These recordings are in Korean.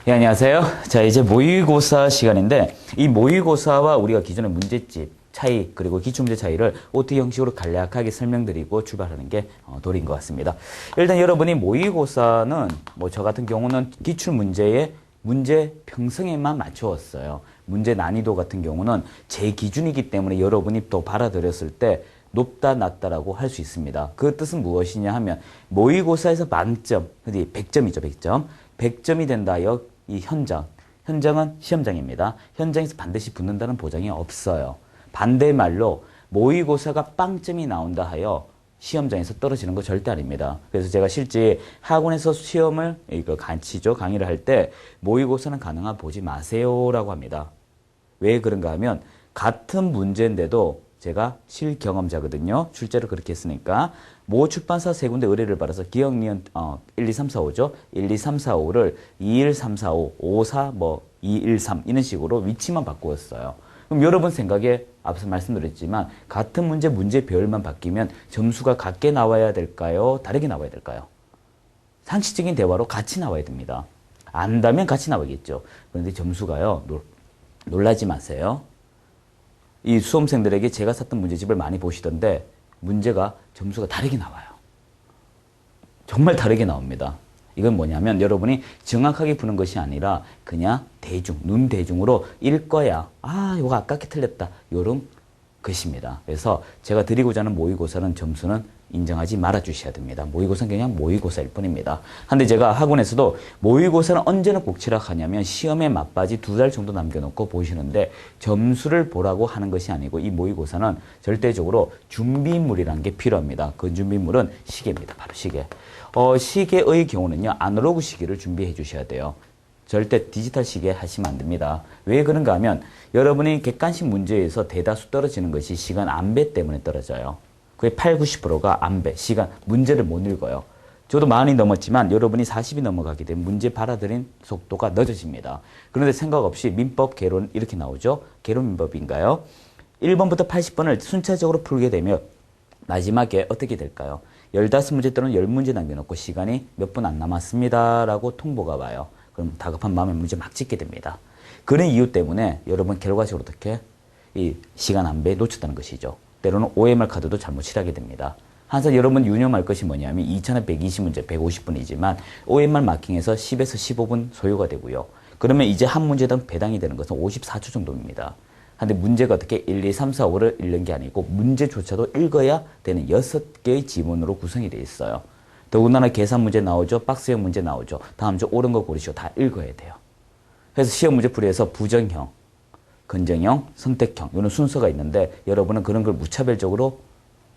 예, 안녕하세요. 자, 이제 모의고사 시간인데, 이 모의고사와 우리가 기존의 문제집 차이, 그리고 기출문제 차이를 OT 형식으로 간략하게 설명드리고 출발하는 게 도리인 것 같습니다. 일단 여러분이 모의고사는, 저 같은 경우는 기출문제의 문제 평성에만 맞추었어요. 문제 난이도 같은 경우는 제 기준이기 때문에 여러분이 또 받아들였을 때 높다, 낮다라고 할 수 있습니다. 그 뜻은 무엇이냐 하면, 모의고사에서 만점, 100점이죠, 100점. 100점이 된다 하여 이 현장은 시험장입니다. 현장에서 반드시 붙는다는 보장이 없어요. 반대의 말로 모의고사가 빵점이 나온다 하여 시험장에서 떨어지는 거 절대 아닙니다. 그래서 제가 실제 학원에서 시험을 강의를 할 때 모의고사는 가능한 보지 마세요라고 합니다. 왜 그런가 하면 같은 문제인데도 제가 실경험자거든요. 출제를 그렇게 했으니까 모 출판사 세 군데 의뢰를 받아서 기억, 니은, 1, 2, 3, 4, 5죠. 1, 2, 3, 4, 5를 2, 1, 3, 4, 5, 5, 4, 2, 1, 3 이런 식으로 위치만 바꾸었어요. 그럼 여러분 생각에 앞서 말씀드렸지만 같은 문제별만 바뀌면 점수가 같게 나와야 될까요? 다르게 나와야 될까요? 상식적인 대화로 같이 나와야 됩니다. 안다면 같이 나오겠죠. 그런데 점수가요. 놀라지 마세요. 이 수험생들에게 제가 샀던 문제집을 많이 보시던데 문제가 점수가 다르게 나와요. 정말 다르게 나옵니다. 이건 뭐냐면 여러분이 정확하게 푸는 것이 아니라 그냥 눈 대중으로 읽거야. 이거 아깝게 틀렸다. 요런 것입니다. 그래서 제가 드리고자 하는 모의고사는 점수는 인정하지 말아 주셔야 됩니다. 모의고사는 그냥 모의고사일 뿐입니다. 근데 제가 학원에서도 모의고사는 언제나 꼭 치락하냐면 시험에 맞바지 2달 정도 남겨놓고 보시는데 점수를 보라고 하는 것이 아니고 이 모의고사는 절대적으로 준비물이라는 게 필요합니다. 그 준비물은 시계입니다. 바로 시계. 시계의 경우는요. 아날로그 시계를 준비해 주셔야 돼요. 절대 디지털 시계 하시면 안 됩니다. 왜 그런가 하면 여러분이 객관식 문제에서 대다수 떨어지는 것이 시간 안배 때문에 떨어져요. 그게 8, 90%가 안배, 시간, 문제를 못 읽어요. 저도 40이 넘었지만 여러분이 40이 넘어가게 되면 문제 받아들인 속도가 늦어집니다. 그런데 생각 없이 민법, 개론 이렇게 나오죠. 개론 민법인가요? 1번부터 80번을 순차적으로 풀게 되면 마지막에 어떻게 될까요? 15문제 또는 10문제 남겨놓고 시간이 몇 분 안 남았습니다. 라고 통보가 와요. 그럼 다급한 마음에 문제 막 짓게 됩니다. 그런 이유 때문에 여러분 결과적으로 어떻게 이 시간 안배에 놓쳤다는 것이죠. 때로는 OMR 카드도 잘못 칠하게 됩니다. 항상 여러분 유념할 것이 뭐냐면 2120문제 150분이지만 OMR 마킹에서 10에서 15분 소요가 되고요. 그러면 이제 한 문제당 배당이 되는 것은 54초 정도입니다. 근데 문제가 어떻게 1, 2, 3, 4, 5를 읽는 게 아니고 문제조차도 읽어야 되는 6개의 지문으로 구성이 되어 있어요. 더군다나 계산 문제 나오죠. 박스형 문제 나오죠. 다음 주 옳은 거 고르시오. 다 읽어야 돼요. 그래서 시험 문제 풀이에서 부정형, 긍정형, 선택형 이런 순서가 있는데 여러분은 그런 걸 무차별적으로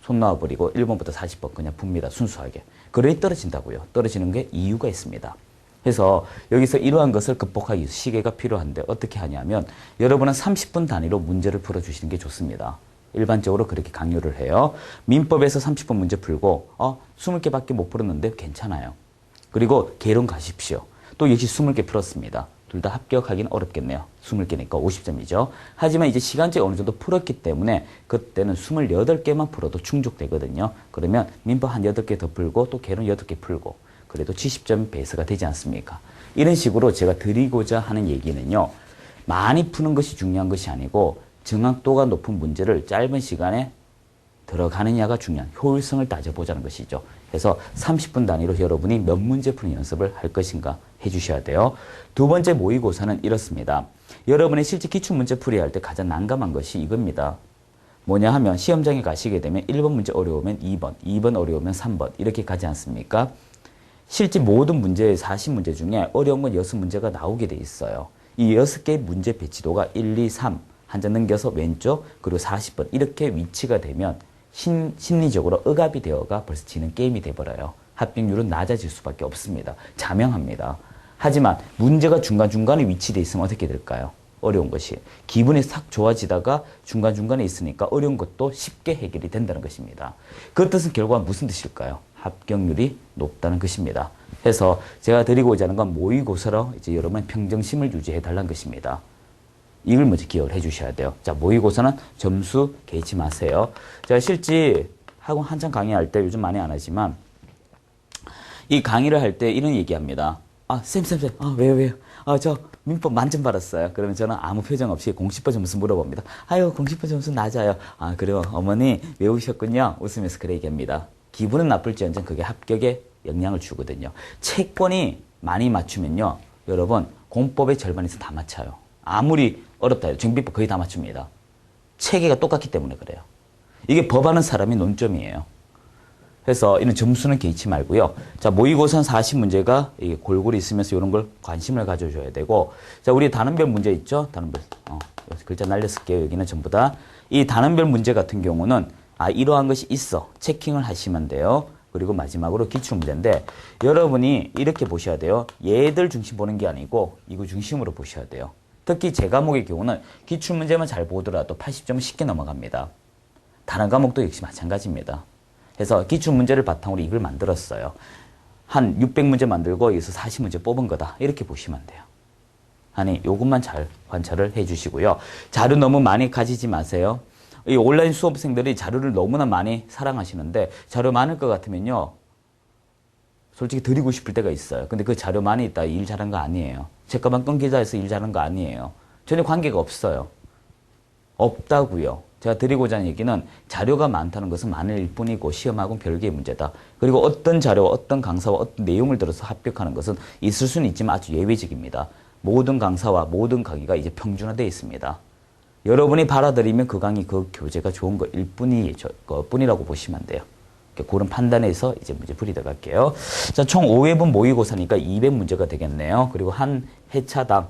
손 놔버리고 1번부터 40번 그냥 풉니다. 순수하게. 그러니 떨어진다고요. 떨어지는 게 이유가 있습니다. 그래서 여기서 이러한 것을 극복하기 위해서 시계가 필요한데 어떻게 하냐면 여러분은 30분 단위로 문제를 풀어주시는 게 좋습니다. 일반적으로 그렇게 강요를 해요. 민법에서 30분 문제 풀고 20개밖에 못 풀었는데 괜찮아요. 그리고 개론 가십시오. 또 역시 20개 풀었습니다. 둘 다 합격하기는 어렵겠네요. 20개니까 50점이죠. 하지만 이제 시간제 어느 정도 풀었기 때문에 그때는 28개만 풀어도 충족되거든요. 그러면 민법 한 8개 더 풀고 또 개론 8개 풀고 그래도 70점 베이스가 되지 않습니까? 이런 식으로 제가 드리고자 하는 얘기는요. 많이 푸는 것이 중요한 것이 아니고 정확도가 높은 문제를 짧은 시간에 들어가느냐가 중요한 효율성을 따져보자는 것이죠. 그래서 30분 단위로 여러분이 몇 문제 푸는 연습을 할 것인가 해주셔야 돼요. 두 번째 모의고사는 이렇습니다. 여러분이 실제 기출문제 풀이할 때 가장 난감한 것이 이겁니다. 뭐냐 하면 시험장에 가시게 되면 1번 문제 어려우면 2번, 2번 어려우면 3번 이렇게 가지 않습니까? 실제 모든 문제의 40문제 중에 어려운 건 6문제가 나오게 돼 있어요. 이 6개의 문제 배치도가 1, 2, 3 한 장 넘겨서 왼쪽 그리고 40번 이렇게 위치가 되면 심리적으로 억압이 되어가 벌써 지는 게임이 돼버려요. 합격률은 낮아질 수밖에 없습니다. 자명합니다. 하지만 문제가 중간중간에 위치되어 있으면 어떻게 될까요? 어려운 것이. 기분이 싹 좋아지다가 중간중간에 있으니까 어려운 것도 쉽게 해결이 된다는 것입니다. 그 뜻은 결과 무슨 뜻일까요? 합격률이 높다는 것입니다. 그래서 제가 드리고자 하는 건 모의고사로 이제 여러분의 평정심을 유지해 달라는 것입니다. 이걸 먼저 기억을 해 주셔야 돼요. 자, 모의고사는 점수 개의치 마세요. 제가 실제 학원 한창 강의할 때 요즘 많이 안 하지만 이 강의를 할 때 이런 얘기합니다. 쌤. 왜요? 저 민법 만점 받았어요. 그러면 저는 아무 표정 없이 공시법 점수 물어봅니다. 아유, 공시법 점수 낮아요. 그래요. 어머니 외우셨군요. 웃으면서 그래 얘기합니다. 기분은 나쁠지언정 그게 합격에 영향을 주거든요. 채권이 많이 맞추면요. 여러분, 공법의 절반 이상 다 맞춰요. 아무리 어렵다 해도 정비법 거의 다 맞춥니다. 체계가 똑같기 때문에 그래요. 이게 법하는 사람이 논점이에요. 그래서 이런 점수는 개의치 말고요. 자, 모의고사 40문제가 골고루 있으면서 이런 걸 관심을 가져줘야 되고, 자, 우리 단원별 문제 있죠? 단원별. 글자 날렸을게요. 여기는 전부 다. 이 단원별 문제 같은 경우는, 이러한 것이 있어. 체킹을 하시면 돼요. 그리고 마지막으로 기출문제인데, 여러분이 이렇게 보셔야 돼요. 얘들 중심 보는 게 아니고, 이거 중심으로 보셔야 돼요. 특히 제 과목의 경우는 기출문제만 잘 보더라도 80점은 쉽게 넘어갑니다. 다른 과목도 역시 마찬가지입니다. 그래서 기출문제를 바탕으로 이걸 만들었어요. 한 600문제 만들고 여기서 40문제 뽑은 거다. 이렇게 보시면 돼요. 아니, 요것만 잘 관찰을 해 주시고요. 자료 너무 많이 가지지 마세요. 이 온라인 수업생들이 자료를 너무나 많이 사랑하시는데 자료 많을 것 같으면요. 솔직히 드리고 싶을 때가 있어요. 근데 그 자료 많이 있다 일 잘한 거 아니에요. 책가만 끊기자 해서 일 잘한 거 아니에요. 전혀 관계가 없어요. 없다고요. 제가 드리고자 하는 얘기는 자료가 많다는 것은 많을 일 뿐이고 시험하고는 별개의 문제다. 그리고 어떤 자료와 어떤 강사와 어떤 내용을 들어서 합격하는 것은 있을 수는 있지만 아주 예외적입니다. 모든 강사와 모든 강의가 이제 평준화되어 있습니다. 여러분이 받아들이면 그 강의, 그 교재가 좋은 거일 뿐이라고 보시면 돼요. 그런 판단에서 이제 문제 풀이 들어갈게요. 자, 총 5회분 모의고사니까 200문제가 되겠네요. 그리고 한 회차당,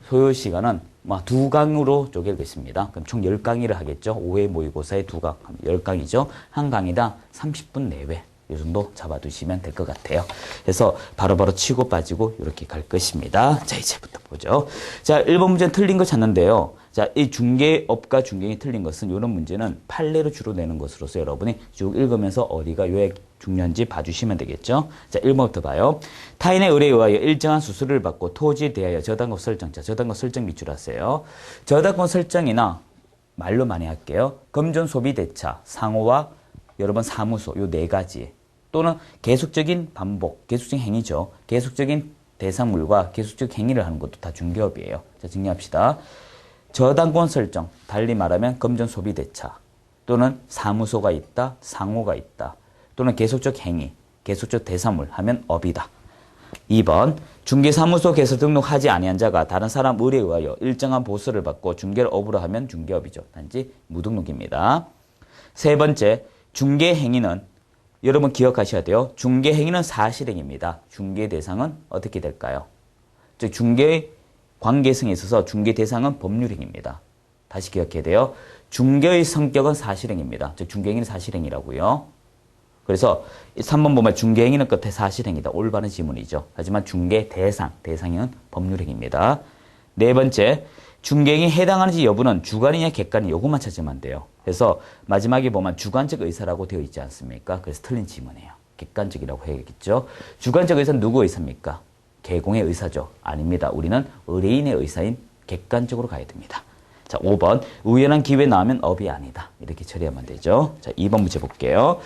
소요 시간은 2강으로 쪼개겠습니다. 그럼 총 10강의를 하겠죠. 5회 모의고사에 2강, 10강이죠. 한 강의당 30분 내외. 이 정도 잡아두시면 될 것 같아요. 그래서 바로바로 치고 빠지고 이렇게 갈 것입니다. 자, 이제부터 보죠. 자, 1번 문제는 틀린 거 찾는데요. 자, 이 중개업과 중개인이 틀린 것은 이런 문제는 판례로 주로 내는 것으로서 여러분이 쭉 읽으면서 어디가 왜 중요한지 봐주시면 되겠죠. 자, 1번부터 봐요. 타인의 의뢰에 의하여 일정한 수수료를 받고 토지에 대하여 저당권 설정. 자, 저당권 설정 밑줄하세요. 저당권 설정이나 말로 많이 할게요. 금전 소비 대차, 상호와 여러분 사무소 요 네 가지 또는 계속적인 반복, 계속적인 행위죠. 계속적인 대상물과 계속적 행위를 하는 것도 다 중개업이에요. 자, 정리합시다. 저당권 설정, 달리 말하면 금전 소비 대차 또는 사무소가 있다, 상호가 있다 또는 계속적 행위, 계속적 대상물 하면 업이다. 2번 중개사무소 개설 등록하지 아니한 자가 다른 사람 의뢰에 의하여 일정한 보수를 받고 중개를 업으로 하면 중개업이죠. 단지 무등록입니다. 세 번째 중개행위는 여러분 기억하셔야 돼요. 중개행위는 사실행위입니다. 중개 대상은 어떻게 될까요? 즉 중개 관계성에 있어서 중개 대상은 법률행위입니다. 다시 기억해야 돼요. 중개의 성격은 사실행위입니다. 즉 중개행위는 사실행위라고요. 그래서 3번 보면 중개행위는 끝에 사실행위다. 올바른 지문이죠. 하지만 중개 대상은 법률행위입니다. 네 번째 중개행위에 해당하는지 여부는 주관이냐 객관이냐 요것만 찾으면 안 돼요. 그래서 마지막에 보면 주관적 의사라고 되어 있지 않습니까? 그래서 틀린 지문이에요. 객관적이라고 해야겠죠. 주관적 의사는 누구 의사입니까? 개공의 의사죠. 아닙니다. 우리는 의뢰인의 의사인 객관적으로 가야 됩니다. 자, 5번 우연한 기회에 나오면 업이 아니다. 이렇게 처리하면 되죠. 자, 2번 문제 볼게요.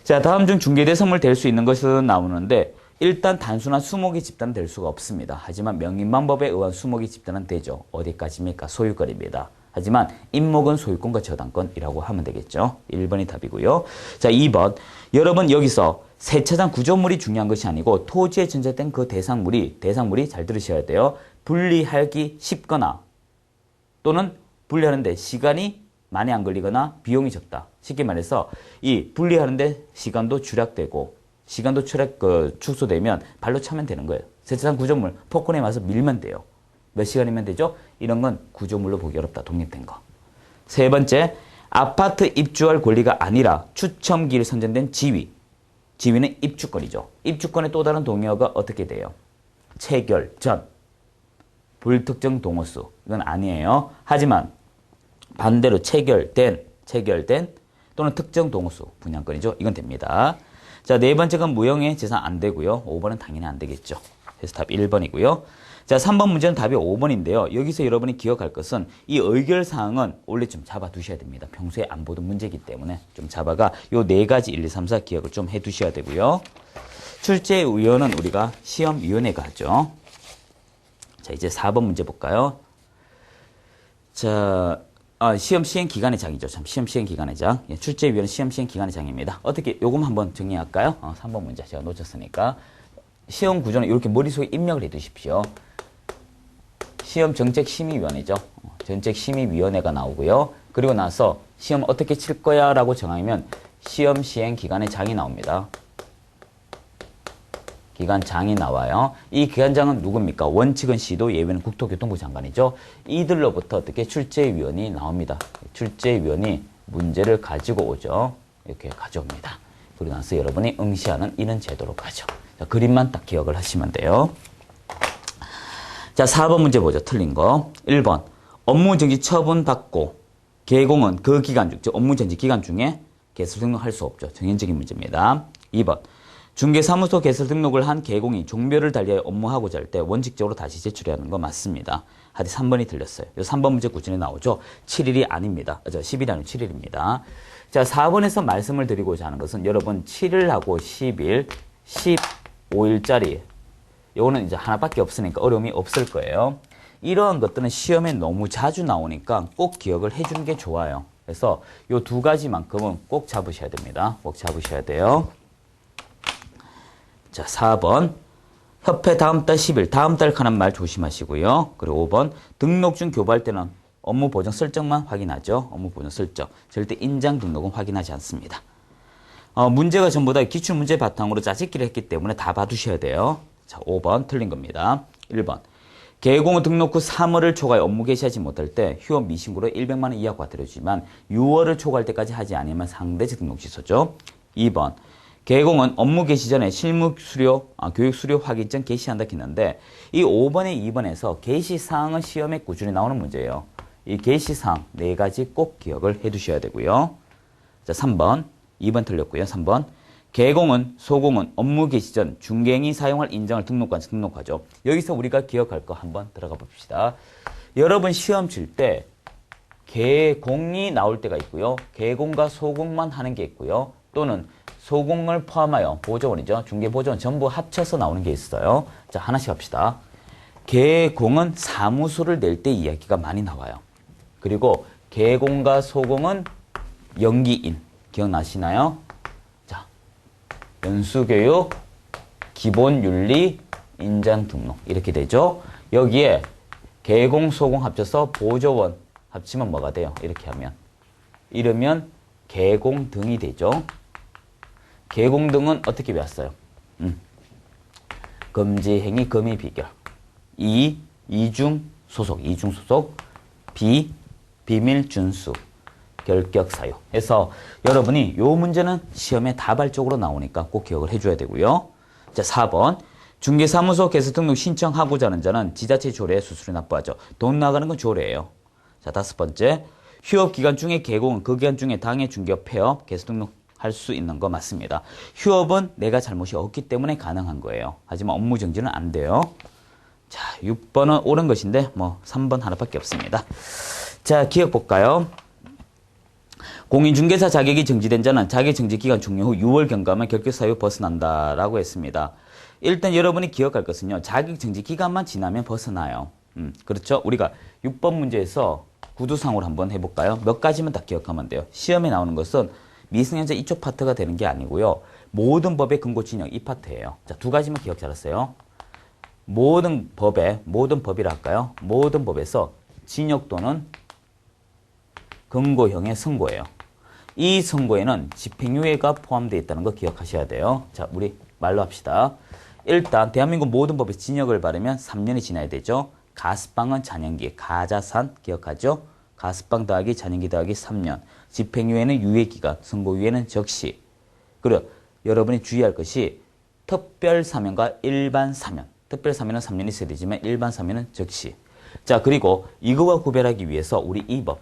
자, 다음 중 중개대상물 될 수 있는 것은 나오는데 일단 단순한 수목이 집단은 될 수가 없습니다. 하지만 명인방법에 의한 수목이 집단은 되죠. 어디까지입니까? 소유권입니다. 하지만 임목은 소유권과 저당권이라고 하면 되겠죠. 1번이 답이고요. 자, 2번 여러분 여기서 세차장 구조물이 중요한 것이 아니고 토지에 전제된 그 대상물이 잘 들으셔야 돼요. 분리하기 쉽거나 또는 분리하는데 시간이 많이 안 걸리거나 비용이 적다. 쉽게 말해서 이 분리하는데 시간도 절약되고 시간도 축소되면 발로 차면 되는 거예요. 세차장 구조물 폭군에 와서 밀면 돼요. 몇 시간이면 되죠? 이런 건 구조물로 보기 어렵다. 독립된 거. 세 번째, 아파트 입주할 권리가 아니라 추첨기일 선정된 지위. 지위는 입주권이죠. 입주권의 또 다른 동의어가 어떻게 돼요? 체결, 전. 불특정 동호수. 이건 아니에요. 하지만 반대로 체결된 또는 특정 동호수. 분양권이죠. 이건 됩니다. 자, 네 번째가 무형의 재산 안 되고요. 5번은 당연히 안 되겠죠. 그래서 답 1번이고요. 자, 3번 문제는 답이 5번인데요. 여기서 여러분이 기억할 것은 이 의결사항은 원래 좀 잡아두셔야 됩니다. 평소에 안 보던 문제이기 때문에 좀 잡아가 요 네 가지 1, 2, 3, 4 기억을 좀 해두셔야 되고요. 출제위원은 우리가 시험위원회가 하죠. 자, 이제 4번 문제 볼까요? 자, 시험 시행 기간의 장이죠. 참, 시험 시행 기간의 장. 예, 출제위원 시험 시행 기간의 장입니다. 어떻게, 요금 한번 정리할까요? 3번 문제 제가 놓쳤으니까. 시험 구조는 이렇게 머릿속에 입력을 해 두십시오. 시험 정책심의위원회죠. 정책심의위원회가 나오고요. 그리고 나서 시험 어떻게 칠 거야 라고 정하면 시험 시행 기간의 장이 나옵니다. 기관장이 나와요. 이 기관장은 누굽니까? 원칙은 시도, 예외는 국토교통부 장관이죠. 이들로부터 어떻게 출제위원이 나옵니다. 출제위원이 문제를 가지고 오죠. 이렇게 가져옵니다. 그리고 나서 여러분이 응시하는 이런 제도로 가죠. 자, 그림만 딱 기억을 하시면 돼요. 자, 4번 문제 보죠. 틀린 거. 1번. 업무정지 처분받고 개공은 그 기간 중, 즉 업무정지 기간 중에 개설 등록할 수 없죠. 정현적인 문제입니다. 2번. 중개사무소 개설 등록을 한 개공이 종별을 달리하여 업무하고자 할 때 원칙적으로 다시 제출해야 하는 거 맞습니다. 하여튼 3번이 틀렸어요. 3번 문제 구준에 나오죠. 7일이 아닙니다. 10일이 아니고 7일입니다. 자, 4번에서 말씀을 드리고자 하는 것은 여러분 7일하고 10일, 15일짜리 요거는 이제 하나밖에 없으니까 어려움이 없을 거예요. 이러한 것들은 시험에 너무 자주 나오니까 꼭 기억을 해주는 게 좋아요. 그래서 요 두 가지만큼은 꼭 잡으셔야 됩니다. 꼭 잡으셔야 돼요. 자, 4번. 협회 다음 달 10일, 다음 달 하는 말 조심하시고요. 그리고 5번. 등록 중 교부할 때는 업무 보정 설정만 확인하죠. 업무 보정 설정. 절대 인장 등록은 확인하지 않습니다. 문제가 전부 다 기출 문제 바탕으로 짜집기를 했기 때문에 다 봐두셔야 돼요. 자, 5번 틀린 겁니다. 1번. 개공 등록 후 3월을 초과해 업무 개시하지 못할 때 휴업 미신고로 100만 원 이하 과태료지만 6월을 초과할 때까지 하지 않으면 상대적 등록 취소죠. 2번. 개공은 업무 개시 전에 실무 수료, 교육 수료 확인증 개시한다 했는데 이 5번에 2번에서 개시사항은 시험에 꾸준히 나오는 문제예요. 이 개시사항 4가지 꼭 기억을 해 두셔야 되고요. 자, 3번. 2번 틀렸고요. 3번. 개공은 소공은 업무 개시 전 중개인이 사용할 인장을 등록관청 등록하죠. 여기서 우리가 기억할 거 한번 들어가 봅시다. 여러분 시험 칠 때 개공이 나올 때가 있고요. 개공과 소공만 하는 게 있고요. 또는 소공을 포함하여 보조원이죠. 중개보조원 전부 합쳐서 나오는 게 있어요. 자, 하나씩 합시다. 개공은 사무소를 낼 때 이야기가 많이 나와요. 그리고 개공과 소공은 연기인. 기억나시나요? 자, 연수교육, 기본윤리, 인장등록 이렇게 되죠. 여기에 개공, 소공 합쳐서 보조원 합치면 뭐가 돼요? 이렇게 하면. 이러면 개공등이 되죠. 개공등은 어떻게 배웠어요? 금지행위, 금의비결. 이중 소속, 비밀 준수, 결격 사유. 해서 여러분이 요 문제는 시험에 다발적으로 나오니까 꼭 기억을 해줘야 되고요. 자, 4번. 중개사무소 개설 등록 신청하고자 하는 자는 지자체 조례에 수수료 납부하죠. 돈 나가는 건 조례예요. 자, 5번째. 휴업 기간 중에 개공은 그 기간 중에 당해 중개업 폐업 개설 등록 할 수 있는 거 맞습니다. 휴업은 내가 잘못이 없기 때문에 가능한 거예요. 하지만 업무 정지는 안 돼요. 자, 6번은 옳은 것인데 3번 하나밖에 없습니다. 자, 기억 볼까요? 공인중개사 자격이 정지된 자는 자격 정지 기간 종료 후 6월 경과하면 결격 사유 벗어난다라고 했습니다. 일단 여러분이 기억할 것은요. 자격 정지 기간만 지나면 벗어나요. 그렇죠? 우리가 6번 문제에서 구두상으로 한번 해볼까요? 몇 가지만 다 기억하면 돼요. 시험에 나오는 것은 미성년자 이쪽 파트가 되는 게 아니고요. 모든 법의 근거 진영 이 파트예요. 자, 2가지만 기억 잘했어요. 모든 법이라 할까요? 모든 법에서 징역도는 근거형의 선고예요. 이 선고에는 집행유예가 포함되어 있다는 거 기억하셔야 돼요. 자, 우리 말로 합시다. 일단 대한민국 모든 법에 징역을 바르면 3년이 지나야 되죠. 가스방은 잔연기, 가자산 기억하죠? 가스방 더하기 잔연기 더하기 3년. 집행유예는 유예기간, 선고유예는 적시. 그리고 여러분이 주의할 것이 특별사면과 일반사면. 특별사면은 3년이 있어야 되지만 일반사면은 적시. 자, 그리고 이거와 구별하기 위해서 우리 이 법,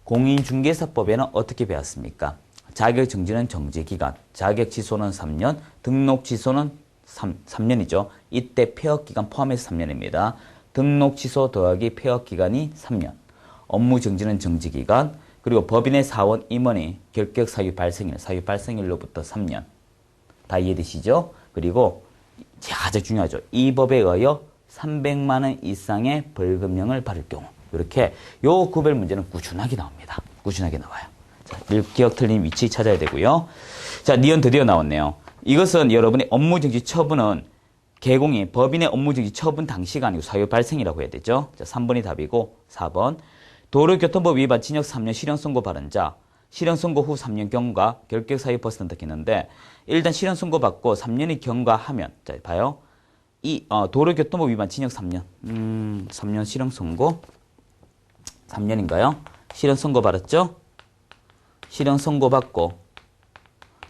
공인중개사법에는 어떻게 배웠습니까? 자격 정지는 정지기간, 자격 취소는 3년, 등록 취소는 3년이죠. 이때 폐업기간 포함해서 3년입니다. 등록 취소 더하기 폐업기간이 3년. 업무 정지는 정지기간, 그리고 법인의 사원 임원이 결격 사유 발생일, 사유 발생일로부터 3년. 다 이해되시죠? 그리고 가장 중요하죠. 이 법에 의하여 300만 원 이상의 벌금형을 받을 경우. 이렇게 요 구별 문제는 꾸준하게 나옵니다. 꾸준하게 나와요. 자, 기억 틀린 위치 찾아야 되고요. 자, 니은 드디어 나왔네요. 이것은 여러분의 업무정지 처분은 개공이 법인의 업무정지 처분 당시가 아니고 사유 발생이라고 해야 되죠. 자, 3번이 답이고 4번. 도로교통법 위반 징역 3년 실형 선고 받은 자. 실형 선고 후 3년 경과 결격 사유 벗어난다 했는데 일단 실형 선고 받고 3년이 경과하면 자, 봐요. 도로교통법 위반 징역 3년. 3년 실형 선고. 3년인가요? 실형 선고 받았죠? 실형 선고 받고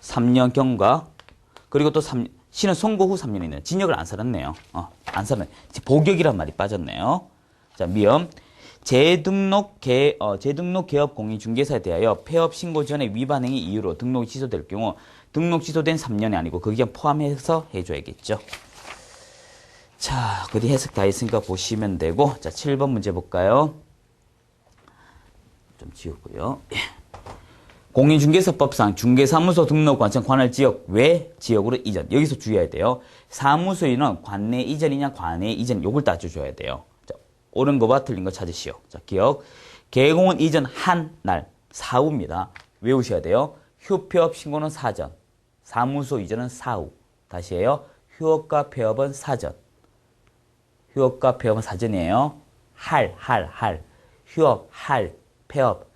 3년 경과 그리고 또 실형 선고 후 3년이네요. 징역을 안 살았네요. 안 살았네. 복역이란 말이 빠졌네요. 자, 미음. 재등록 개업 공인중개사에 대하여 폐업 신고 전에 위반 행위 이유로 등록이 취소될 경우 등록 취소된 3년이 아니고 그 기간 포함해서 해줘야겠죠. 자, 어디 해석 다 했으니까 보시면 되고 자, 7번 문제 볼까요? 좀 지우고요. 공인중개사법상 중개사무소 등록 관청 관할 지역 외 지역으로 이전. 여기서 주의해야 돼요. 사무소인은 관내 이전이냐 관내 이전 요걸 따져줘야 돼요. 자, 옳은 거와 틀린 거 찾으시오. 자, 기억. 개공은 이전 한 날 사후입니다. 외우셔야 돼요. 휴폐업 신고는 사전. 사무소 이전은 사후. 다시 해요. 휴업과 폐업은 사전. 휴업과 폐업은 사전이에요. 휴업, 폐업,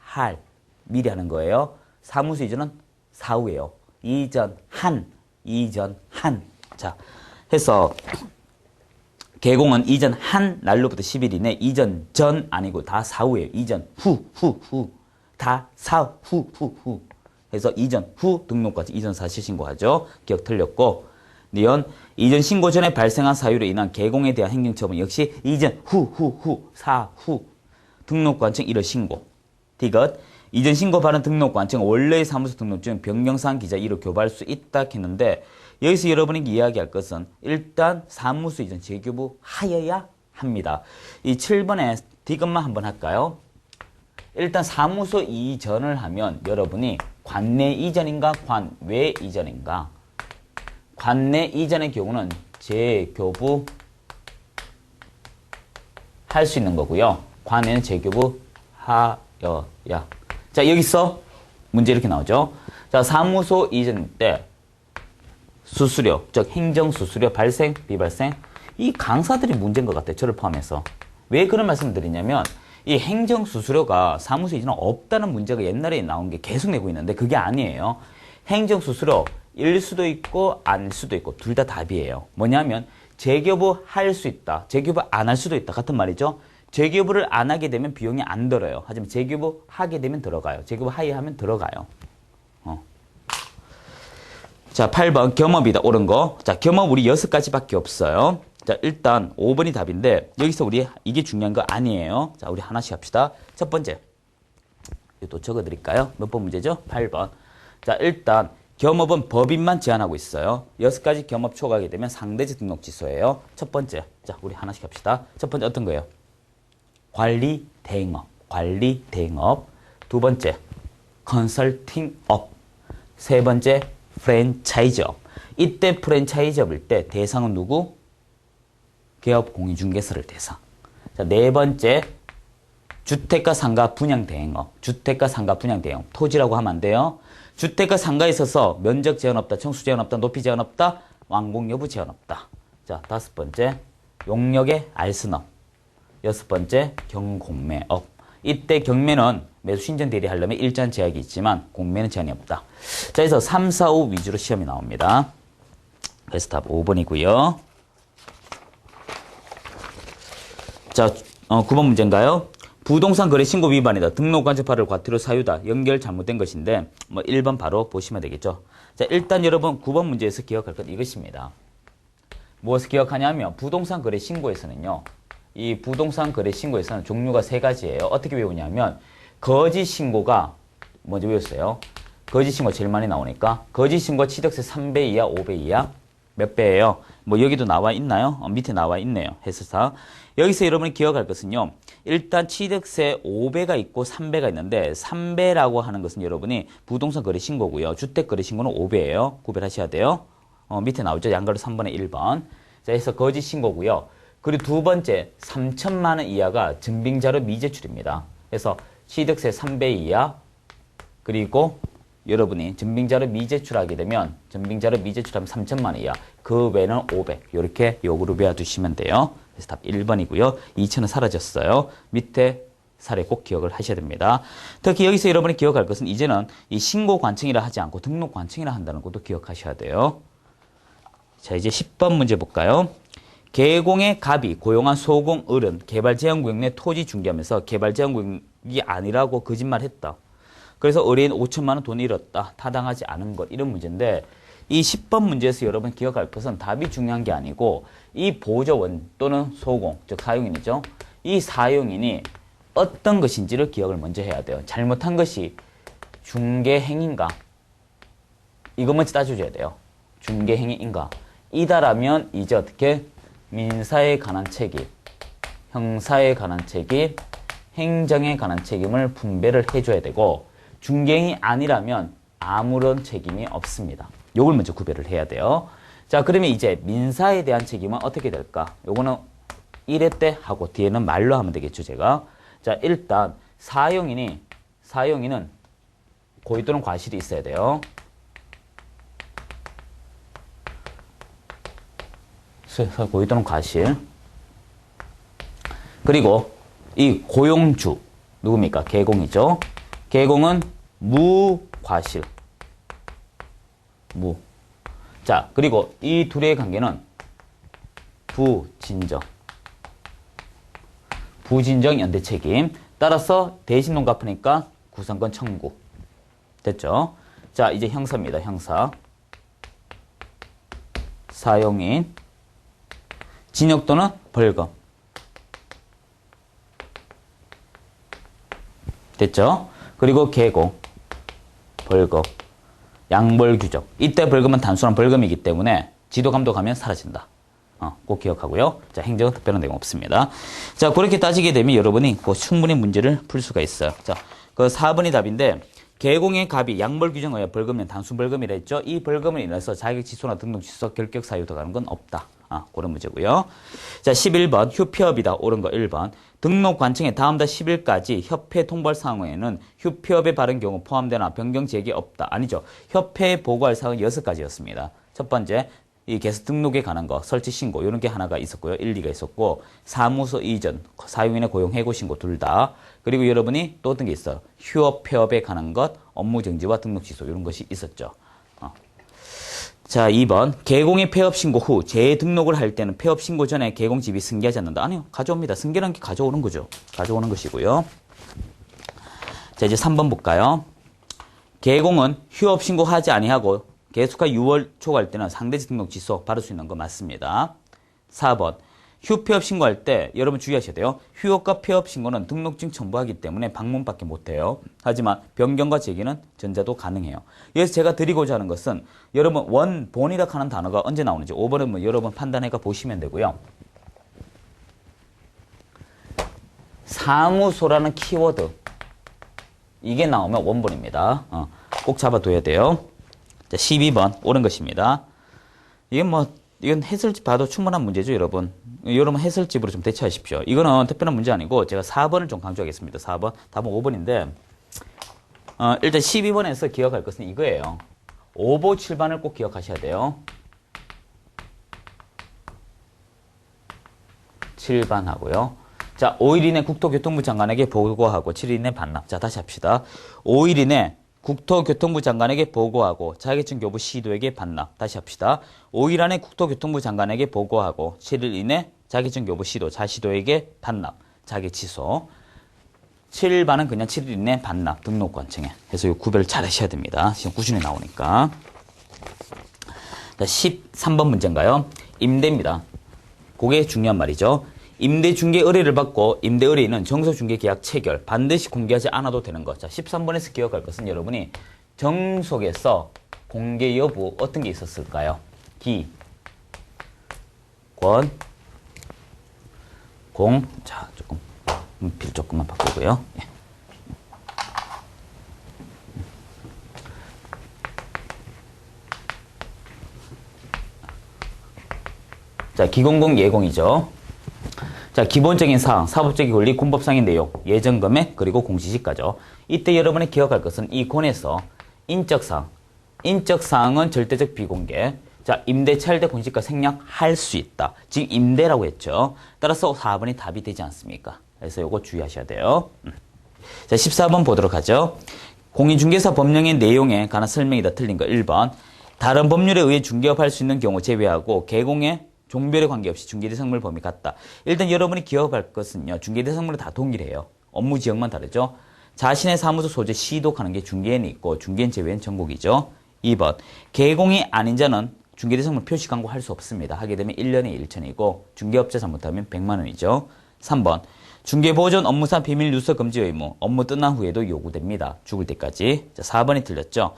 미리 하는 거예요. 사무소 이전은 사후예요. 이전 한. 자, 해서 개공은 이전 한 날로부터 10일 이내 이전 전 아니고 다 사후예요. 이전 후. 다 후. 해서 이전 후 등록까지 이전 사실 신고하죠. 기억 틀렸고. 니은 이전 신고 전에 발생한 사유로 인한 개공에 대한 행정처분 역시 이전 사후 등록관청 1월 신고. 디귿 이전 신고 받은 등록관청 원래의 사무소 등록 중 변경사항 기자 1호 교부할 수 있다 했는데 여기서 여러분이 이야기할 것은 일단 사무소 이전 재교부 하여야 합니다. 이 7번에 디귿만 한번 할까요? 일단 사무소 이전을 하면 여러분이 관내 이전인가 관외 이전인가? 관내 이전의 경우는 재교부 할 수 있는 거고요. 관내는 재교부 하여야. 자, 여기서 문제 이렇게 나오죠. 자, 사무소 이전 때 수수료, 즉 행정수수료 발생, 비발생. 이 강사들이 문제인 것 같아요. 저를 포함해서. 왜 그런 말씀을 드리냐면 이 행정수수료가 사무소 이전은 없다는 문제가 옛날에 나온 게 계속 내고 있는데 그게 아니에요. 행정수수료 일 수도 있고 아닐 수도 있고 둘 다 답이에요. 뭐냐면 재교부 할 수 있다. 재교부 안 할 수도 있다. 같은 말이죠. 재교부를 안 하게 되면 비용이 안 들어요. 하지만 재교부 하게 되면 들어가요. 재교부 하여하면 들어가요. 자, 8번 겸업이다. 옳은 거. 자, 겸업 우리 6가지밖에 없어요. 자, 일단 5번이 답인데 여기서 우리 이게 중요한 거 아니에요. 자, 우리 하나씩 합시다. 첫 번째. 또 적어드릴까요? 몇 번 문제죠? 8번. 자, 일단 겸업은 법인만 제한하고 있어요. 6가지 겸업 초과하게 되면 상대적 등록 취소예요. 첫 번째. 자, 우리 하나씩 합시다. 첫 번째 어떤 거예요? 관리 대행업. 두 번째, 컨설팅업. 세 번째, 프랜차이즈업. 이때 프랜차이즈업일 때 대상은 누구? 개업 공인중개사를 대상. 자, 네 번째, 주택가 상가 분양 대행업. 주택가 상가 분양 대행업. 토지라고 하면 안 돼요. 주택가 상가에 있어서 면적 제한 없다, 청수 제한 없다, 높이 제한 없다, 완공 여부 제한 없다. 자, 다섯 번째, 용역의 알선업. 여섯 번째, 경공매업. 이때 경매는 매수 신전 대리 하려면 일자한 제약이 있지만 공매는 제한이 없다. 자, 그래서 3, 4, 5 위주로 시험이 나옵니다. 그래서 답 5번이고요. 자, 9번 문제인가요? 부동산 거래 신고 위반이다. 등록관청파를 과태료 사유다. 연결 잘못된 것인데 1번 바로 보시면 되겠죠. 자, 일단 여러분 9번 문제에서 기억할 것 이것입니다. 무엇을 기억하냐면 부동산 거래 신고에서는요. 이 부동산 거래 신고에서는 종류가 3가지예요. 어떻게 외우냐면 거짓 신고가 먼저 외웠어요. 거짓 신고 제일 많이 나오니까 거짓 신고 취득세 3배 이하 5배 이하 몇 배예요? 여기도 나와 있나요? 밑에 나와 있네요. 해설사. 여기서 여러분이 기억할 것은요. 일단 취득세 5배가 있고 3배가 있는데 3배라고 하는 것은 여러분이 부동산 거래 신고고요. 주택 거래 신고는 5배예요. 구별하셔야 돼요. 밑에 나오죠. 양가로 3번에 1번. 자, 그래서 거짓 신고고요. 그리고 두 번째 3천만 원 이하가 증빙자료 미제출입니다. 그래서 취득세 3배 이하 그리고 여러분이 증빙자료 미제출하게 되면 증빙자료 미제출하면 3천만 원 이하 그 외에는 500 이렇게 요구를 외워두시면 돼요. 그래서 답 1번이고요. 2천은 사라졌어요. 밑에 사례 꼭 기억을 하셔야 됩니다. 특히 여기서 여러분이 기억할 것은 이제는 이 신고 관청이라 하지 않고 등록 관청이라 한다는 것도 기억하셔야 돼요. 자, 이제 10번 문제 볼까요? 개공의 갑이 고용한 소공 을은 개발제한구역 내 토지 중개하면서 개발제한구역이 아니라고 거짓말했다. 그래서 을인 5천만 원 돈 잃었다. 타당하지 않은 것. 이런 문제인데 이 10번 문제에서 여러분 기억할 것은 답이 중요한 게 아니고 이 보조원 또는 소공, 즉 사용인이죠. 이 사용인이 어떤 것인지를 기억을 먼저 해야 돼요. 잘못한 것이 중개행위인가? 이거 먼저 따져줘야 돼요. 중개행위인가? 이다라면 이제 어떻게 민사에 관한 책임, 형사에 관한 책임, 행정에 관한 책임을 분배를 해줘야 되고 중개행위 아니라면 아무런 책임이 없습니다. 요걸 먼저 구별을 해야 돼요. 자, 그러면 이제 민사에 대한 책임은 어떻게 될까? 요거는 1회 때 하고 뒤에는 말로 하면 되겠죠, 제가. 자, 일단 사용인은 고의 또는 과실이 있어야 돼요. 고의 또는 과실. 그리고 이 고용주 누굽니까? 개공이죠. 개공은 무과실. 무. 자, 그리고 이 둘의 관계는 부진정. 부진정 연대 책임. 따라서 대신 돈 갚으니까 구상권 청구. 됐죠? 자, 이제 형사입니다. 형사. 사용인. 징역 또는 벌금. 됐죠? 그리고 개공. 벌금. 양벌 규정. 이때 벌금은 단순한 벌금이기 때문에 지도 감독하면 사라진다. 꼭 기억하고요. 자, 행정은 특별한 내용 없습니다. 자, 그렇게 따지게 되면 여러분이 충분히 문제를 풀 수가 있어요. 자, 그 4번이 답인데 개공의 갑이 양벌 규정에 의해 벌금은 단순 벌금이라 했죠. 이 벌금을 인해서 자격 취소나 등록 취소, 결격 사유 들어가는 건 없다. 그런 문제고요. 자, 11번 휴폐업이다. 옳은 거 1번. 등록 관청에 다음 달 10일까지 협회 통보할 사항에는 휴폐업에 바른 경우 포함되나 변경 제기 없다. 아니죠. 협회에 보고할 사항은 6가지였습니다. 첫 번째, 이 개수 등록에 관한 거, 설치 신고 이런 게 하나가 있었고요. 1, 2가 있었고 사무소 이전, 사용인의 고용 해고 신고 둘 다. 그리고 여러분이 또 어떤 게 있어요. 휴업, 폐업에 관한 것, 업무 정지와 등록 취소 이런 것이 있었죠. 자, 2번. 개공의 폐업 신고 후 재등록을 할 때는 폐업 신고 전에 개공 집이 승계하지 않는다. 아니요. 가져옵니다. 승계라는 게 가져오는 거죠. 가져오는 것이고요. 자, 이제 3번 볼까요? 개공은 휴업 신고하지 아니하고 계속하 6월 초과할 때는 상대적 등록 취소 받을 수 있는 거 맞습니다. 4번. 휴폐업 신고할 때 여러분 주의하셔야 돼요. 휴업과 폐업 신고는 등록증 첨부하기 때문에 방문밖에 못해요. 하지만 변경과 제기는 전자도 가능해요. 여기서 제가 드리고자 하는 것은 여러분 원본이라 하는 단어가 언제 나오는지 5번은 뭐 여러분 판단해가 보시면 되고요. 사무소라는 키워드 이게 나오면 원본입니다. 꼭 잡아둬야 돼요. 자, 12번 옳은 것입니다. 이건 해설집 봐도 충분한 문제죠, 여러분. 여러분 해설집으로 좀 대처하십시오. 이거는 특별한 문제 아니고 제가 4번을 좀 강조하겠습니다. 4번. 답은 5번인데 일단 12번에서 기억할 것은 이거예요. 5보 7반을 꼭 기억하셔야 돼요. 7반 하고요. 자, 5일 이내 국토교통부 장관에게 보고하고 7일 이내 반납. 자, 다시 합시다. 5일 이내 국토교통부 장관에게 보고하고 자격증 교부 시도에게 반납. 다시 합시다. 5일 안에 국토교통부 장관에게 보고하고 7일 이내 자격증 교부 시도 자시도에게 반납. 자격 취소. 7반은 그냥 7일 이내 반납. 등록관청에. 그래서 이 구별 잘 하셔야 됩니다. 시험 꾸준히 나오니까. 자, 13번 문제인가요? 임대입니다. 그게 중요한 말이죠. 임대 중개 의뢰를 받고 임대 의뢰인은 정서 중개 계약 체결 반드시 공개하지 않아도 되는 것. 자, 13번에서 기억할 것은 여러분이 정속에서 공개 여부 어떤 게 있었을까요? 기, 권, 공. 자, 조금 필 조금만 바꾸고요. 예. 자, 기공공 예공이죠. 자, 기본적인 사항, 사법적인 권리, 군법상의 내용, 예정 금액, 그리고 공시지가죠. 이때 여러분이 기억할 것은 이 권에서 인적사항, 인적사항은 절대적 비공개. 자, 임대차, 할대, 공시지가 생략할 수 있다. 지금 임대라고 했죠. 따라서 4번이 답이 되지 않습니까? 그래서 요거 주의하셔야 돼요. 자, 14번 보도록 하죠. 공인중개사 법령의 내용에 관한 설명이다. 틀린 거 1번. 다른 법률에 의해 중개업할 수 있는 경우 제외하고 개공의 종별에 관계없이 중개대상물 범위 같다. 일단 여러분이 기억할 것은요. 중개대상물은 다 동일해요. 업무 지역만 다르죠. 자신의 사무소 소재 시도 가는 게 중개인이 있고 중개인 제외는 전국이죠. 2번. 개공이 아닌 자는 중개대상물 표시 광고할 수 없습니다. 하게 되면 1년에 1천이고 중개업자 잘못하면 100만 원이죠. 3번. 중개보존 업무상 비밀 누설 금지 의무. 업무 끝난 후에도 요구됩니다. 죽을 때까지. 자, 4번이 틀렸죠.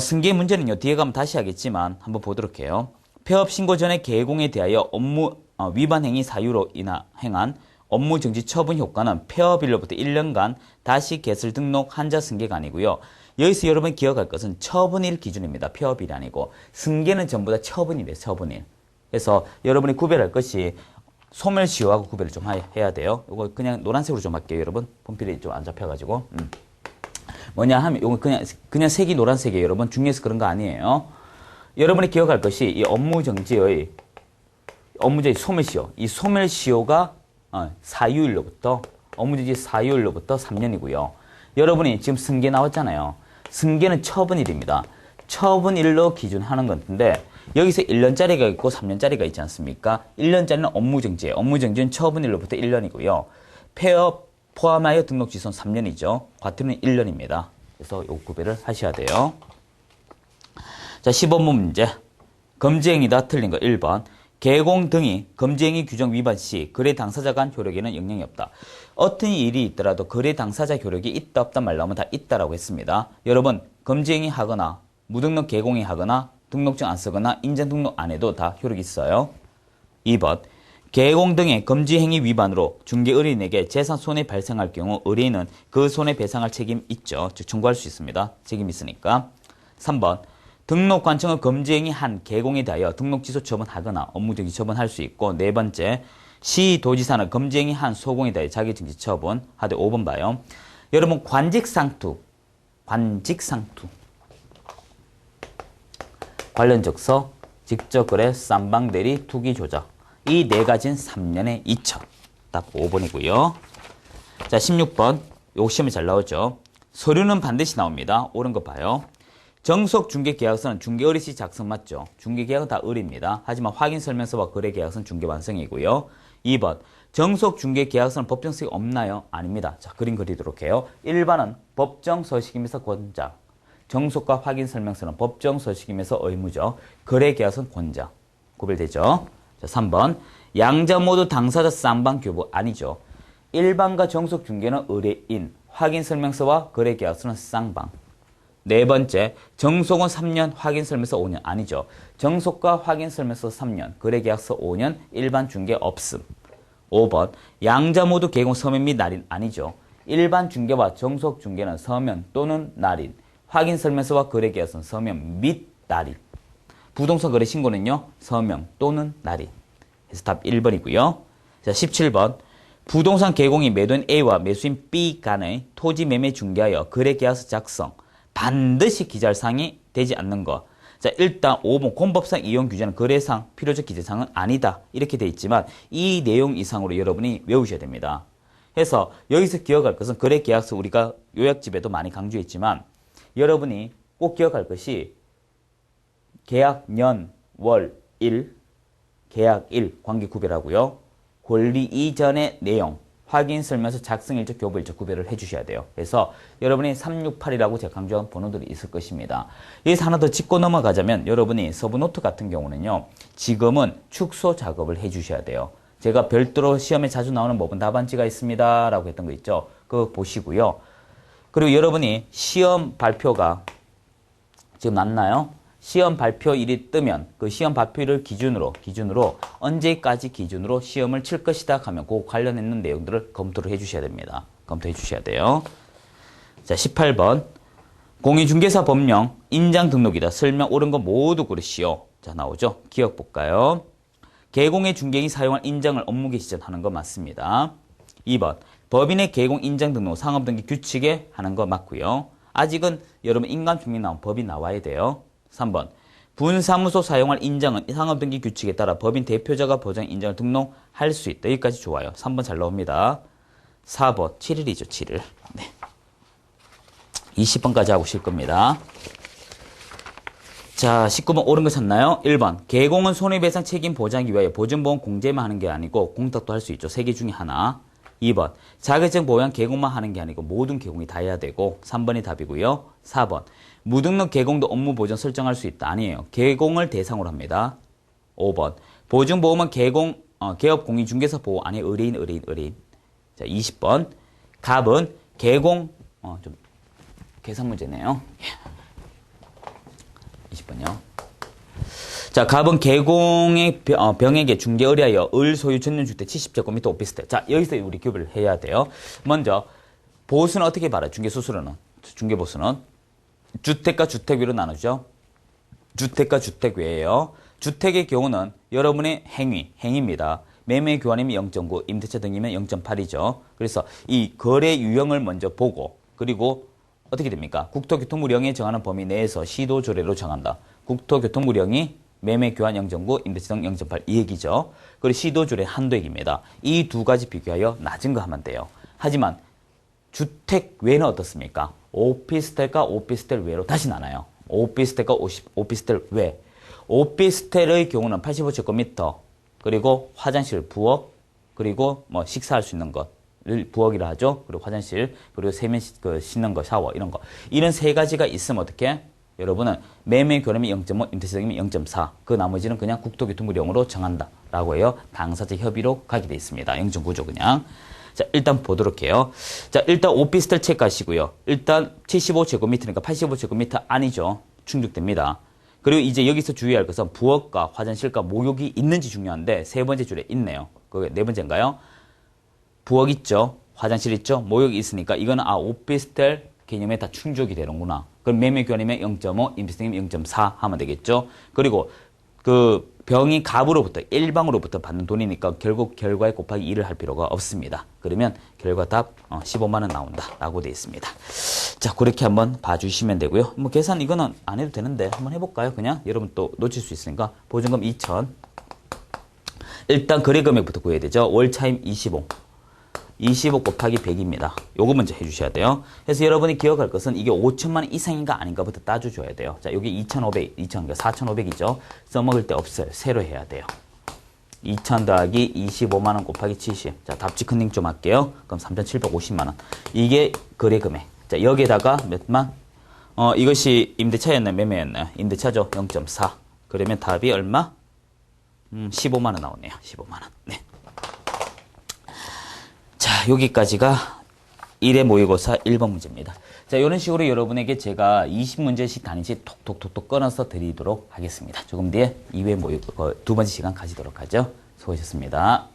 승계 문제는요. 뒤에 가면 다시 하겠지만 한번 보도록 해요. 폐업 신고 전에 개공에 대하여 업무 위반 행위 사유로 행한 업무 정지 처분 효과는 폐업일로부터 1년간 다시 개설 등록 한자 승계가 아니고요. 여기서 여러분 기억할 것은 처분일 기준입니다. 폐업일이 아니고 승계는 전부 다 처분이래요. 처분일. 그래서 여러분이 구별할 것이 소멸시효하고 구별을 좀 해야 돼요. 이거 그냥 노란색으로 좀 할게요. 여러분 분필이 좀 안 잡혀가지고 뭐냐 하면 이거 그냥 색이 노란색이에요. 여러분 중요해서 그런 거 아니에요. 여러분이 기억할 것이 이 업무정지의 소멸시효. 이 소멸시효가 사유일로부터 업무정지 사유일로부터 3년이고요. 여러분이 지금 승계 나왔잖아요. 승계는 처분일입니다. 처분일로 기준하는 건데 여기서 1년짜리가 있고 3년짜리가 있지 않습니까? 1년짜리는 업무정지예요. 업무정지는 처분일로부터 1년이고요. 폐업 포함하여 등록 취소는 3년이죠. 과태료는 1년입니다. 그래서 요 구별을 하셔야 돼요. 자, 15번 문제. 금지행위다. 틀린 거 1번. 개공 등이 금지행위 규정 위반 시 거래 당사자 간 효력에는 영향이 없다. 어떤 일이 있더라도 거래 당사자 효력이 있다 없다 말 나오면 다 있다라고 했습니다. 여러분 금지행위 하거나 무등록 개공이 하거나 등록증 안 쓰거나 인증 등록 안 해도 다 효력이 있어요. 2번. 개공 등의 금지행위 위반으로 중개 의뢰인에게 재산 손해 발생할 경우 의뢰인은 그 손해 배상할 책임 있죠. 즉 청구할 수 있습니다. 책임 있으니까. 3번. 등록 관청은 금지행위 한 개공에 대하여 등록 취소 처분하거나 업무정지 처분할 수 있고. 4번째. 시도지사는 금지행위 한 소공에 대하여 자격정지 처분 하되 5번 봐요. 여러분 관직상투 관련 적서, 직접거래, 쌈방대리, 투기조작 이 네 가지는 3년에 2천. 딱 5번이고요. 자, 16번. 요 시험이 잘 나오죠. 서류는 반드시 나옵니다. 옳은 거 봐요. 정속 중개계약서는 중개의뢰시 작성 맞죠? 중개계약은 다 의뢰입니다. 하지만 확인설명서와 거래계약서는 중개완성이고요. 2번. 정속 중개계약서는 법정서식이 없나요? 아닙니다. 자, 그림 그리도록 해요. 1번은 법정서식이면서 권장. 정속과 확인설명서는 법정서식이면서 의무죠. 거래계약서는 권장. 구별되죠? 자, 3번. 양자 모두 당사자 쌍방 교부 아니죠. 일반과 정속 중개는 의뢰인, 확인설명서와 거래계약서는 쌍방. 4번째, 정속은 3년, 확인설명서 5년 아니죠. 정속과 확인설명서 3년, 거래계약서 5년, 일반 중개 없음. 5번, 양자 모두 개공 서면 및 날인 아니죠. 일반 중개와 정속 중개는 서면 또는 날인, 확인설명서와 거래계약서는 서면 및 날인. 부동산 거래 신고는요, 서명 또는 날인. 그래서 답 1번이고요. 자, 17번. 부동산 개공이 매도인 A와 매수인 B 간의 토지 매매 중개하여 거래계약서 작성. 반드시 기재할 사항이 되지 않는 것. 자, 일단 5번 공법상 이용 규제는 거래상 필요적 기재사항은 아니다. 이렇게 돼 있지만 이 내용 이상으로 여러분이 외우셔야 됩니다. 그래서 여기서 기억할 것은 거래계약서 우리가 요약집에도 많이 강조했지만 여러분이 꼭 기억할 것이 계약 년, 월, 일, 계약 일 관계 구별하고요. 권리 이전의 내용, 확인설명서 작성일적, 교부일적 구별을 해주셔야 돼요. 그래서 여러분이 368이라고 제가 강조한 번호들이 있을 것입니다. 여기서 하나 더 짚고 넘어가자면 여러분이 서브노트 같은 경우는요. 지금은 축소 작업을 해주셔야 돼요. 제가 별도로 시험에 자주 나오는 모분 답안지가 있습니다. 라고 했던 거 있죠. 그거 보시고요. 그리고 여러분이 시험 발표가 지금 났나요? 시험 발표일이 뜨면 그 시험 발표일을 기준으로 언제까지 기준으로 시험을 칠 것이다 하면 그 관련했는 내용들을 검토를 해주셔야 됩니다. 검토해 주셔야 돼요. 자, 18번. 공인중개사 법령 인장 등록이다. 설명 옳은 거 모두 고르시오. 자, 나오죠? 기억 볼까요? 개공의 중개인이 사용할 인정을 업무개 시전 하는 거 맞습니다. 2번. 법인의 개공 인정 등록 상업등기 규칙에 하는 거 맞고요. 아직은 여러분 인감증명 나온 법이 나와야 돼요. 3번. 분사무소 사용할 인정은 상업등기 규칙에 따라 법인 대표자가 보장 인정을 등록할 수 있다. 여기까지 좋아요. 3번 잘 나옵니다. 4번 7일이죠. 7일. 네. 20번까지 하고 실 겁니다. 자, 19번 옳은 거 찾나요? 1번. 개공은 손해배상 책임 보장하기 위하여 보증보험 공제만 하는 게 아니고 공탁도 할 수 있죠. 3개 중에 하나. 2번. 자격증 보유한 개공만 하는 게 아니고 모든 개공이 다 해야 되고 3번이 답이고요. 4번. 무등록 개공도 업무 보전 설정할 수 있다. 아니에요. 개공을 대상으로 합니다. 5번. 보증보험은 개공, 개업 공인중개사 보호 아니에요. 의뢰인. 자, 20번. 갑은 개공, 좀 계산 문제네요. 20번요. 자, 갑은 개공의 병에게 중개 의뢰하여 을 소유 전용주택 70제곱미터 오피스텔. 자, 여기서 우리 교배를 해야 돼요. 먼저 보수는 어떻게 봐요? 중개수수료는 중개보수는 주택과 주택외로 나누죠. 주택과 주택외예요. 주택의 경우는 여러분의 행위입니다. 매매 교환이면 0.9, 임대차 등이면 0.8이죠. 그래서 이 거래 유형을 먼저 보고 그리고 어떻게 됩니까? 국토교통부령에 정하는 범위 내에서 시도조례로 정한다. 국토교통부령이 매매 교환 0.9, 임대차 등 0.8 이 얘기죠. 그리고 시도조례 한도액입니다. 이 두 가지 비교하여 낮은 거 하면 돼요. 하지만 주택 외는 어떻습니까? 오피스텔과 오피스텔 외로 다시 나눠요. 오피스텔과 오피스텔 외. 오피스텔의 경우는 85제곱미터 그리고 화장실, 부엌 그리고 뭐 식사할 수 있는 것을 부엌이라 하죠. 그리고 화장실 그리고 세면 씻는 거, 샤워 이런 거. 이런 세 가지가 있으면 어떻게? 여러분은 매매 교환이 0.5, 임대차등이 0.4. 그 나머지는 그냥 국토교통부령으로 정한다. 라고 해요. 당사자 협의로 가게 돼 있습니다. 0.9죠, 그냥. 자, 일단 보도록 해요. 자, 일단 오피스텔 체크하시고요. 일단 75제곱미터니까 85제곱미터 아니죠. 충족됩니다. 그리고 이제 여기서 주의할 것은 부엌과 화장실과 목욕이 있는지 중요한데 세 번째 줄에 있네요. 그게 네 번째인가요? 부엌 있죠. 화장실 있죠. 목욕이 있으니까 이거는 오피스텔 개념에 다 충족이 되는구나. 그럼 매매 교환이면 0.5, 임대차등이면 0.4 하면 되겠죠. 그리고 그 병이 갑으로부터 일방으로부터 받는 돈이니까 결국 결과에 곱하기 2를 할 필요가 없습니다. 그러면 결과 답 15만 원 나온다 라고 되어 있습니다. 자, 그렇게 한번 봐주시면 되고요. 뭐 계산 이거는 안 해도 되는데 한번 해볼까요? 그냥 여러분 또 놓칠 수 있으니까 보증금 2천. 일단 거래 금액부터 구해야 되죠. 월 차임 25 곱하기 100입니다. 요거 먼저 해주셔야 돼요. 그래서 여러분이 기억할 것은 이게 5천만 원 이상인가 아닌가부터 따져줘야 돼요. 자, 여기 2,500, 4,500이죠. 써먹을 때 없어요. 세로 해야 돼요. 2,000 더하기 25만 원 곱하기 70. 자, 답지 컨닝 좀 할게요. 그럼 3,750만 원. 이게 거래 금액. 자, 여기에다가 몇만? 이것이 임대차였나요? 매매였나요? 임대차죠. 0.4. 그러면 답이 얼마? 15만 원 나오네요. 15만 원. 네. 자, 여기까지가 1회 모의고사 1번 문제입니다. 자, 이런 식으로 여러분에게 제가 20문제씩 단위씩 톡톡톡톡 끊어서 드리도록 하겠습니다. 조금 뒤에 2회 모의고사 두 번째 시간 가지도록 하죠. 수고하셨습니다.